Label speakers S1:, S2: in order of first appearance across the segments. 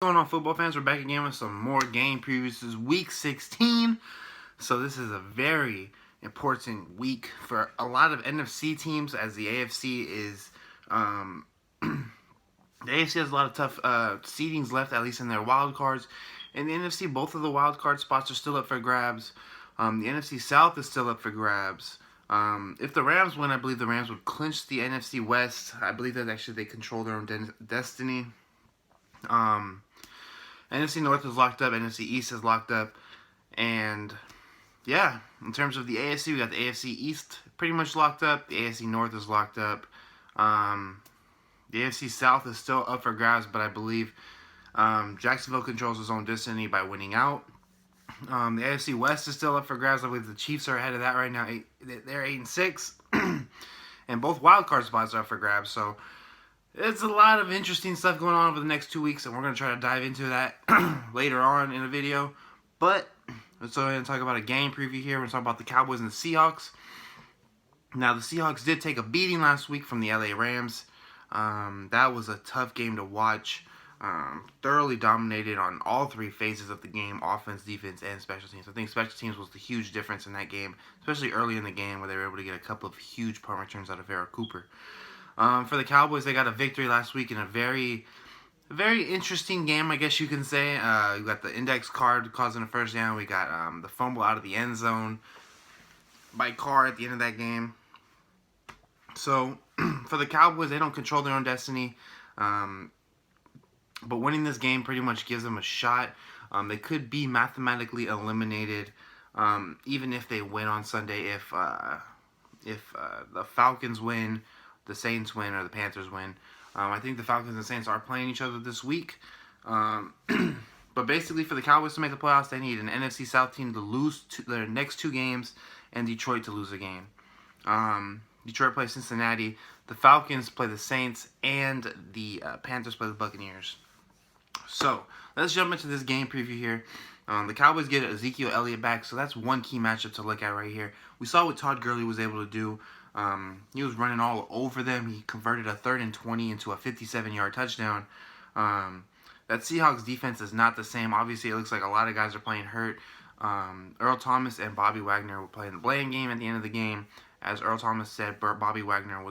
S1: What's going on, football fans? We're back again with some more game previews. This is week 16, so this is a very important week for a lot of NFC teams, as the AFC is the AFC has a lot of tough seedings left, at least in their wild cards. In the NFC, both of the wild card spots are still up for grabs. The NFC South is still up for grabs. If the Rams win, I believe the Rams would clinch the NFC West. I believe that actually they control their own destiny. NFC North is locked up, NFC East is locked up, and yeah, in terms of the AFC, we got the AFC East pretty much locked up, the AFC North is locked up, the AFC South is still up for grabs, but I believe Jacksonville controls his own destiny by winning out. The AFC West is still up for grabs. I believe the Chiefs are ahead of that right now. They're 8-6, and both wild card spots are up for grabs, so it's a lot of interesting stuff going on over the next 2 weeks, and we're going to try to dive into that later on in the video. But let's go ahead and talk about a game preview here. We're going to talk about the Cowboys and the Seahawks. Now, the Seahawks did take a beating last week from the LA Rams. That was a tough game to watch. Thoroughly dominated on all three phases of the game: offense, defense, and special teams. I think special teams was the huge difference in that game, especially early in the game where they were able to get a couple of huge punt returns out of Vera Cooper. For the Cowboys, they got a victory last week in a very interesting game, I guess you can say. We got the index card causing a first down. We got the fumble out of the end zone by Carr at the end of that game. So, for the Cowboys, they don't control their own destiny. But winning this game pretty much gives them a shot. They could be mathematically eliminated, even if they win on Sunday. If the Falcons win, the Saints win, or the Panthers win. I think the Falcons and Saints are playing each other this week. But basically, for the Cowboys to make the playoffs, they need an NFC South team to lose their next 2 games and Detroit to lose a game. Detroit plays Cincinnati. The Falcons play the Saints, and the Panthers play the Buccaneers. So, let's jump into this game preview here. The Cowboys get Ezekiel Elliott back, so that's one key matchup to look at right here. We saw what Todd Gurley was able to do. He was running all over them. He converted a 3rd and 20 into a 57-yard touchdown. That Seahawks defense is not the same. Obviously, it looks like a lot of guys are playing hurt. Earl Thomas and Bobby Wagner were playing the blame game at the end of the game. As Earl Thomas said, Bobby Wagner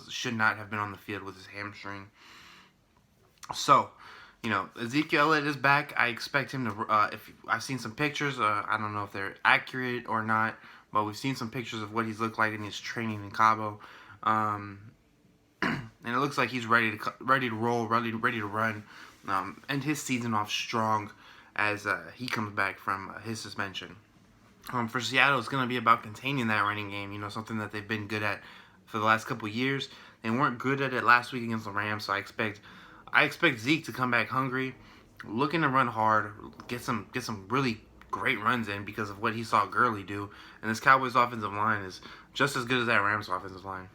S1: should not have been on the field with his hamstring. So, Ezekiel Elliott is back. I expect him to. If I've seen some pictures, I don't know if they're accurate or not, but we've seen some pictures of what he's looked like in his training in Cabo, and it looks like he's ready to roll, ready to run, and his season off strong as he comes back from his suspension. For Seattle, it's going to be about containing that running game. Something that they've been good at for the last couple of years. They weren't good at it last week against the Rams, so I expect Zeke to come back hungry, looking to run hard, get some really great runs in because of what he saw Gurley do. And this Cowboys offensive line is just as good as that Rams offensive line.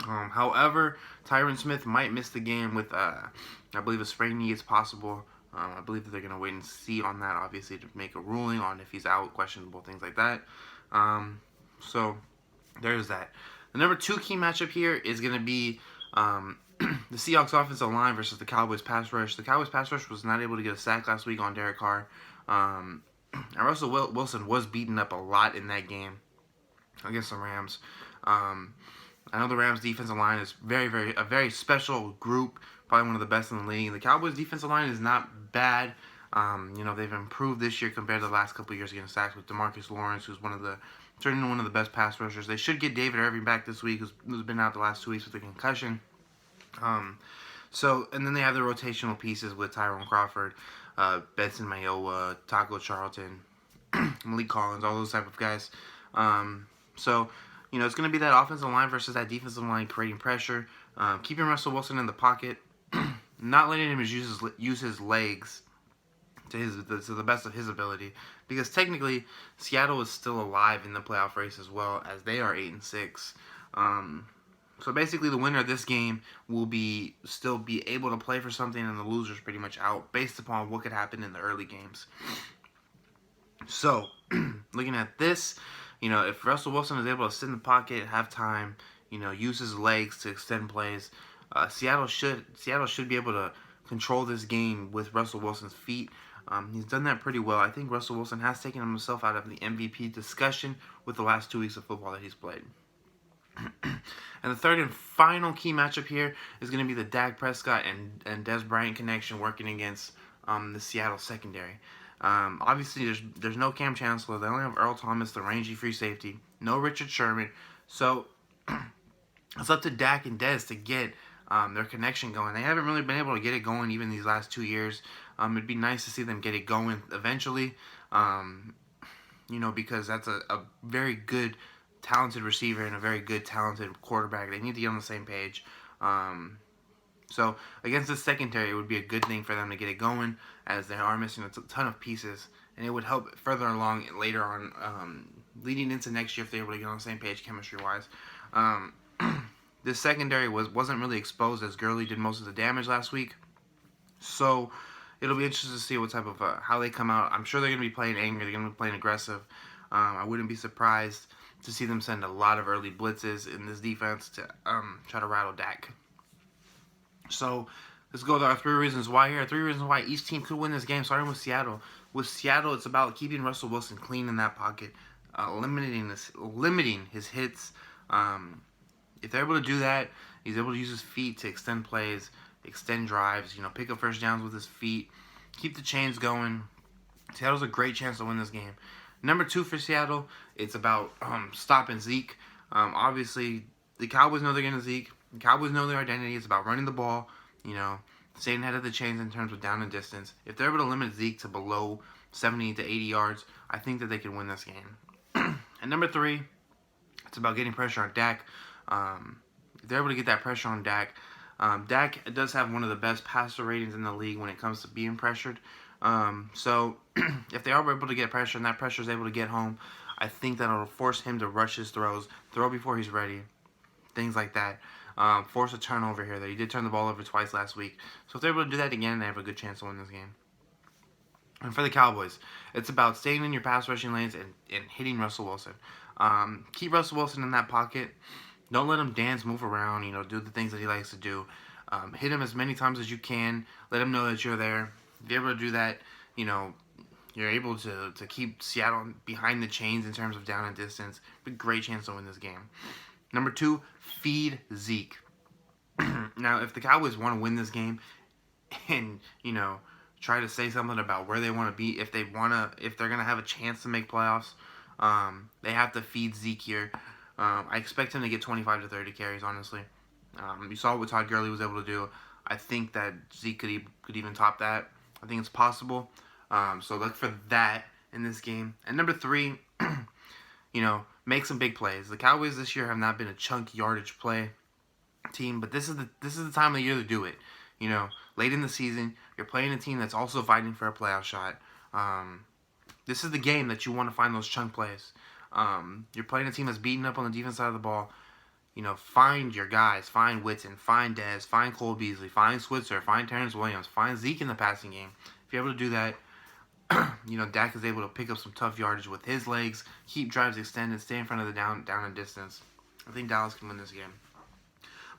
S1: However, Tyron Smith might miss the game with, I believe, a sprained knee is possible. I believe that they're going to wait and see on that, obviously, to make a ruling on if he's out, questionable, things like that. So, there's that. The number 2 key matchup here is going to be the Seahawks offensive line versus the Cowboys pass rush. The Cowboys pass rush was not able to get a sack last week on Derek Carr. And Russell Wilson was beaten up a lot in that game against the Rams. I know the Rams defensive line is a very special group, probably one of the best in the league. The Cowboys defensive line is not bad. They've improved this year compared to the last couple of years getting sacks with DeMarcus Lawrence, who's turning into one of the best pass rushers. They should get David Irving back this week, who's been out the last 2 weeks with a concussion. And then they have the rotational pieces with Tyrone Crawford, Benson Mayowa, Taco Charlton, Malik Collins, all those type of guys. It's going to be that offensive line versus that defensive line creating pressure, keeping Russell Wilson in the pocket, not letting him use his legs to the best of his ability, because technically Seattle is still alive in the playoff race as well, as they are 8-6. So basically, the winner of this game will still be able to play for something, and the loser's pretty much out based upon what could happen in the early games. So, looking at this, if Russell Wilson is able to sit in the pocket, have time, use his legs to extend plays, Seattle should be able to control this game with Russell Wilson's feet. He's done that pretty well. I think Russell Wilson has taken himself out of the MVP discussion with the last 2 weeks of football that he's played. And the third and final key matchup here is going to be the Dak Prescott and Dez Bryant connection working against the Seattle secondary. Obviously, there's no Cam Chancellor. They only have Earl Thomas, the rangy free safety. No Richard Sherman. So it's up to Dak and Dez to get their connection going. They haven't really been able to get it going even these last 2 years. It'd be nice to see them get it going eventually. Because that's a very good, talented receiver and a very good, talented quarterback. They need to get on the same page. So against this secondary, it would be a good thing for them to get it going, as they are missing a ton of pieces, and it would help further along later on, leading into next year if they were to get on the same page chemistry-wise. This secondary wasn't really exposed, as Gurley did most of the damage last week. So it'll be interesting to see what type of how they come out. I'm sure they're going to be playing angry. They're going to be playing aggressive. I wouldn't be surprised to see them send a lot of early blitzes in this defense to try to rattle Dak. So let's go to our 3 reasons why here. 3 reasons why each team could win this game, starting with Seattle. With Seattle, it's about keeping Russell Wilson clean in that pocket, limiting his hits. If they're able to do that, he's able to use his feet to extend plays, extend drives, pick up first downs with his feet, keep the chains going. Seattle's a great chance to win this game. Number 2 for Seattle, it's about stopping Zeke. Obviously, the Cowboys know they're getting Zeke. The Cowboys know their identity. It's about running the ball, staying ahead of the chains in terms of down and distance. If they're able to limit Zeke to below 70 to 80 yards, I think that they can win this game. And number 3, it's about getting pressure on Dak. If they're able to get that pressure on Dak, Dak does have one of the best passer ratings in the league when it comes to being pressured. So if they are able to get pressure and that pressure is able to get home, I think that'll force him to rush his throws, throw before he's ready, things like that. Force a turnover here. He did turn the ball over twice last week. So if they're able to do that again, they have a good chance to win this game. And for the Cowboys, it's about staying in your pass rushing lanes and hitting Russell Wilson. Keep Russell Wilson in that pocket. Don't let him dance, move around, do the things that he likes to do. Hit him as many times as you can. Let him know that you're there. If you're able to do that, you're able to keep Seattle behind the chains in terms of down and distance. A great chance to win this game. Number 2, feed Zeke. Now, if the Cowboys want to win this game and, try to say something about where they want to be, if they're going to have a chance to make playoffs, they have to feed Zeke here. I expect him to get 25 to 30 carries, honestly. You saw what Todd Gurley was able to do. I think that Zeke could even top that. I think it's possible. So look for that in this game. And number 3, make some big plays. The Cowboys this year have not been a chunk yardage play team, but this is the time of the year to do it. Late in the season, you're playing a team that's also fighting for a playoff shot. This is the game that you want to find those chunk plays. You're playing a team that's beating up on the defense side of the ball. Find your guys. Find Whitson. Find Dez. Find Cole Beasley. Find Switzer. Find Terrence Williams. Find Zeke in the passing game. If you're able to do that, Dak is able to pick up some tough yardage with his legs, keep drives extended, stay in front of the down and distance. I think Dallas can win this game.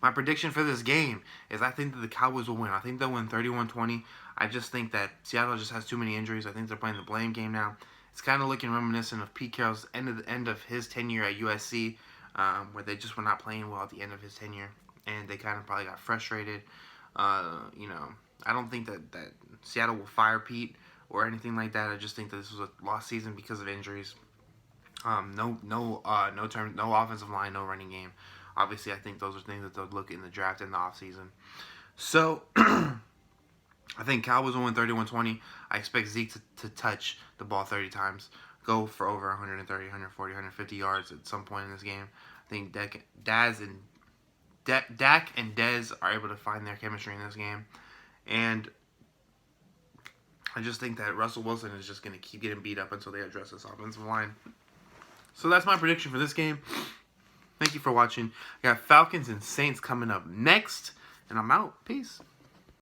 S1: My prediction for this game is I think that the Cowboys will win. I think they'll win 31-20. I just think that Seattle just has too many injuries. I think they're playing the blame game now. It's kind of looking reminiscent of Pete Carroll's end of his tenure at USC, where they just were not playing well at the end of his tenure, and they kind of probably got frustrated. I don't think that Seattle will fire Pete or anything like that. I just think that this was a lost season because of injuries. No offensive line, no running game. Obviously, I think those are things that they'll look in the draft in the offseason. So, I think Cowboys will win 31-20. I expect Zeke to touch the ball 30 times, go for over 130, 140, 150 yards at some point in this game. I think Dak and Dez are able to find their chemistry in this game. And I just think that Russell Wilson is just going to keep getting beat up until they address this offensive line. So that's my prediction for this game. Thank you for watching. I got Falcons and Saints coming up next, and I'm out. Peace.